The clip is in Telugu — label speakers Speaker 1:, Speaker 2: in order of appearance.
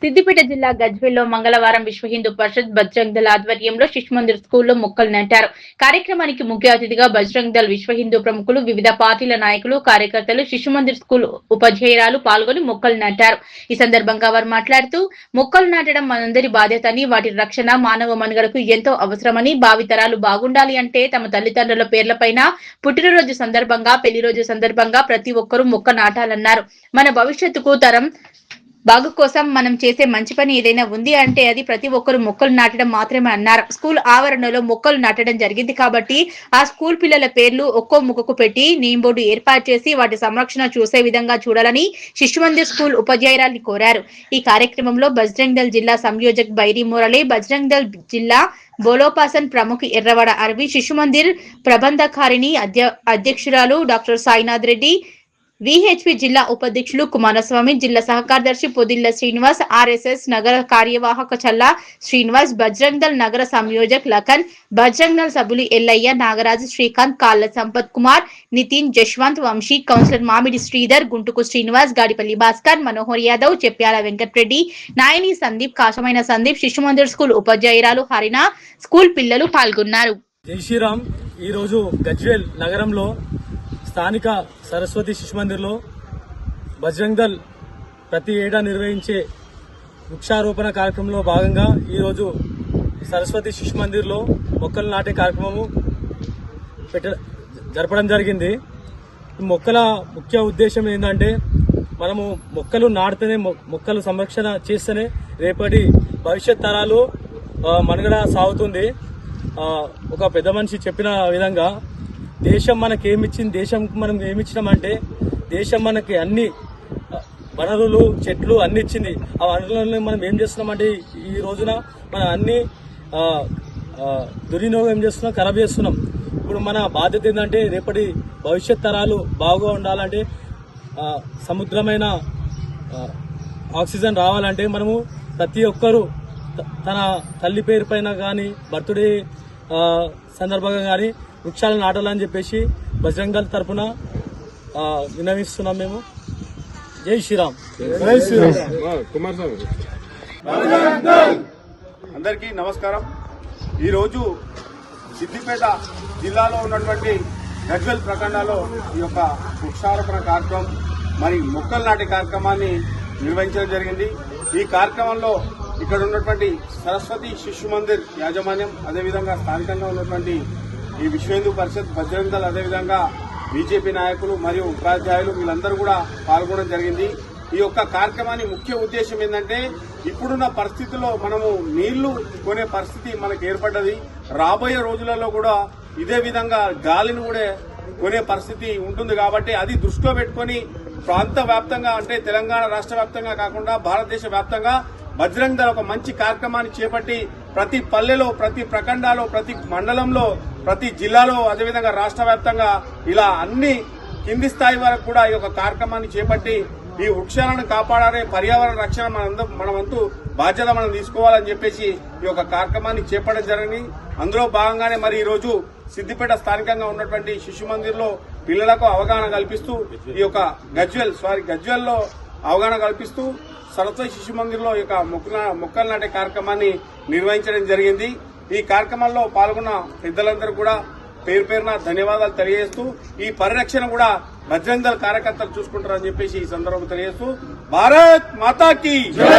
Speaker 1: సిద్దిపేట జిల్లా గజ్వేల్లో మంగళవారం విశ్వ హిందూ పరిషత్ బజరంగ్ దళ్ ఆధ్వర్యంలో శిశుమందిర్ స్కూల్లో మొక్కలు నాటారు. కార్యక్రమానికి ముఖ్య అతిథిగా బజరంగ్ దళ్ విశ్వ హిందూ ప్రముఖులు, వివిధ పార్టీల నాయకులు, కార్యకర్తలు, శిశుమందిర్ స్కూల్ ఉపాధ్యాయురాలు పాల్గొని మొక్కలు నాటారు. ఈ సందర్భంగా వారు మాట్లాడుతూ, మొక్కలు నాటడం మనందరి బాధ్యత అని, వాటి రక్షణ మానవ మనుగడకు ఎంతో అవసరమని, భావితరాలు బాగుండాలి అంటే తమ తల్లిదండ్రుల పేర్లపైన పుట్టినరోజు సందర్భంగా, పెళ్లి రోజు సందర్భంగా ప్రతి ఒక్కరూ మొక్క నాటాలన్నారు. మన భవిష్యత్తుకు తరం బాగు కోసం మనం చేసే మంచి పని ఏదైనా ఉంది అంటే అది ప్రతి ఒక్కరు మొక్కలు నాటడం మాత్రమే అన్నారు. స్కూల్ ఆవరణలో మొక్కలు నాటడం జరిగింది కాబట్టి ఆ స్కూల్ పిల్లల పేర్లు ఒక్కో ముక్కకు పెట్టి నేమ్ బోర్డు ఏర్పాటు చేసి వాటి సంరక్షణ చూసే విధంగా చూడాలని శిశుమందిర్ స్కూల్ ఉపాధ్యాయురాలిని కోరారు. ఈ కార్యక్రమంలో బజరంగ్ దళ్ జిల్లా సంయోజక్ బైరి మురళి, బజరంగ్ దళ్ జిల్లా బోలోపాసన్ ప్రముఖ ఎర్రవాడ అరవి, శిశుమందిర్ ప్రబంధకారిణి అధ్యక్షురాలు డాక్టర్ సాయినాథ్ రెడ్డి, విహెచ్పి జిల్లా ఉపాధ్యక్షులు కుమారస్వామి, జిల్లా సహకార్యదర్శి పొదిల్ల శ్రీనివాస్, ఆర్ఎస్ఎస్ నగర కార్యవాహక చల్లా శ్రీనివాస్, బజరంగ్ దళ్ నగర సంయోజక్ లఖన్, బజరంగ్ దళ్ సభ్యులు ఎల్లయ్య, నాగరాజు, శ్రీకాంత్, కాళ్ళ సంపత్ కుమార్, నితిన్, జశ్వంత్, వంశీ, కౌన్సిలర్ మామిడి శ్రీధర్, గుంటుకు శ్రీనివాస్, గాడిపల్లి భాస్కర్, మనోహర్ యాదవ్, చెప్పాల వెంకట్రెడ్డి, నాయని సందీప్, కాశమైన సందీప్, శిశుమందిర్ స్కూల్ ఉపాధ్యాయురాలు హరిణ, స్కూల్ పిల్లలు పాల్గొన్నారు.
Speaker 2: జై శ్రీరామ్. ఈరోజు గజ్వేల్ నగరంలో స్థానిక సరస్వతి శిశుమందిర్లో బజరంగ్ దళ్ ప్రతి ఏటా నిర్వహించే వృక్షారోపణ కార్యక్రమంలో భాగంగా ఈరోజు సరస్వతి శిశుమందిర్లో మొక్కలు నాటే కార్యక్రమము జరపడం జరిగింది. ఈ మొక్కల ముఖ్య ఉద్దేశం ఏంటంటే, మనము మొక్కలు నాటితేనే, మొక్కలు సంరక్షణ చేస్తేనే రేపటి భవిష్యత్ తరాలు మనుగడ సాగుతుంది. ఒక పెద్ద మనిషి చెప్పిన విధంగా దేశం మనకేమిచ్చింది, దేశం మనం ఏమిచ్చినామంటే, దేశం మనకి అన్ని వనరులు, చెట్లు అన్ని ఇచ్చింది. ఆ వనరులను మనం ఏం చేస్తున్నామంటే ఈ రోజున మనం అన్ని దుర్వినియోగం చేస్తున్నాం, ఖరాబ్ చేస్తున్నాం. ఇప్పుడు మన బాధ్యత ఏంటంటే, రేపటి భవిష్యత్ తరాలు బాగా ఉండాలంటే, సముద్రమైన ఆక్సిజన్ రావాలంటే మనము ప్రతి ఒక్కరూ తన తల్లి పేరు పైన కానీ, బర్త్డే సందర్భంగా కానీ వృక్షాలను నాటాలని చెప్పేసి బజరంగ్ దళ్ తరఫున విన్నవిస్తున్నాం మేము. జై శ్రీరామ్.
Speaker 3: అందరికీ నమస్కారం. ఈరోజు సిద్దిపేట జిల్లాలో ఉన్నటువంటి గజ్వేల్ ప్రఖండాలో ఈ యొక్క వృక్షారోపణ కార్యక్రమం, మరి మొక్కలు నాటే కార్యక్రమాన్ని నిర్వహించడం జరిగింది. ఈ కార్యక్రమంలో ఇక్కడ ఉన్నటువంటి సరస్వతి శిశు మందిర్ యాజమాన్యం, అదేవిధంగా స్థానికంగా ఉన్నటువంటి ఈ విశ్వ హిందూ పరిషత్, బజరంగ్ దళ్, అదేవిధంగా బీజేపీ నాయకులు మరియు ఉపాధ్యాయులు వీళ్ళందరూ కూడా పాల్గొనడం జరిగింది. ఈ యొక్క కార్యక్రమాన్ని ముఖ్య ఉద్దేశం ఏంటంటే, ఇప్పుడున్న పరిస్థితుల్లో మనము నీళ్లు కొనే పరిస్థితి మనకు ఏర్పడ్డది. రాబోయే రోజులలో కూడా ఇదే విధంగా గాలిని కూడా కొనే పరిస్థితి ఉంటుంది. కాబట్టి అది దృష్టిలో పెట్టుకుని ప్రాంత వ్యాప్తంగా, అంటే తెలంగాణ రాష్ట్ర వ్యాప్తంగా కాకుండా భారతదేశ వ్యాప్తంగా బజరంగ్ దళ్ ఒక మంచి కార్యక్రమాన్ని చేపట్టి ప్రతి పల్లెలో, ప్రతి ప్రఖండాలో, ప్రతి మండలంలో, ప్రతి జిల్లాలో, అదేవిధంగా రాష్ట్ర వ్యాప్తంగా ఇలా అన్ని కింది స్థాయి వరకు కూడా ఈ యొక్క కార్యక్రమాన్ని చేపట్టి ఈ వృక్షాలను కాపాడాలనే పర్యావరణ రక్షణ మన వంతు బాధ్యత మనం తీసుకోవాలని చెప్పేసి ఈ యొక్క కార్యక్రమాన్ని చేపట్టడం జరిగింది. అందులో భాగంగానే మరి ఈ రోజు సిద్దిపేట స్థానికంగా ఉన్నటువంటి శిశు మందిర్లో పిల్లలకు అవగాహన కల్పిస్తూ, ఈ యొక్క గజ్వేల్లో అవగాహన కల్పిస్తూ సరస్వతి శిశు మందిర్లో ఈ యొక్క మొక్కలు నాటే కార్యక్రమాన్ని నిర్వహించడం జరిగింది. ఈ కార్యక్రమంలో పాల్గొన్న పెద్దలందరూ కూడా పేరు పేరున ధన్యవాదాలు తెలియజేస్తూ, ఈ పరిరక్షణ కూడా బజరంగ్ దళ్ కార్యకర్తలు చూసుకుంటారని చెప్పేసి ఈ సందర్భంగా తెలియజేస్తూ, భారత్ మాతాకి జై.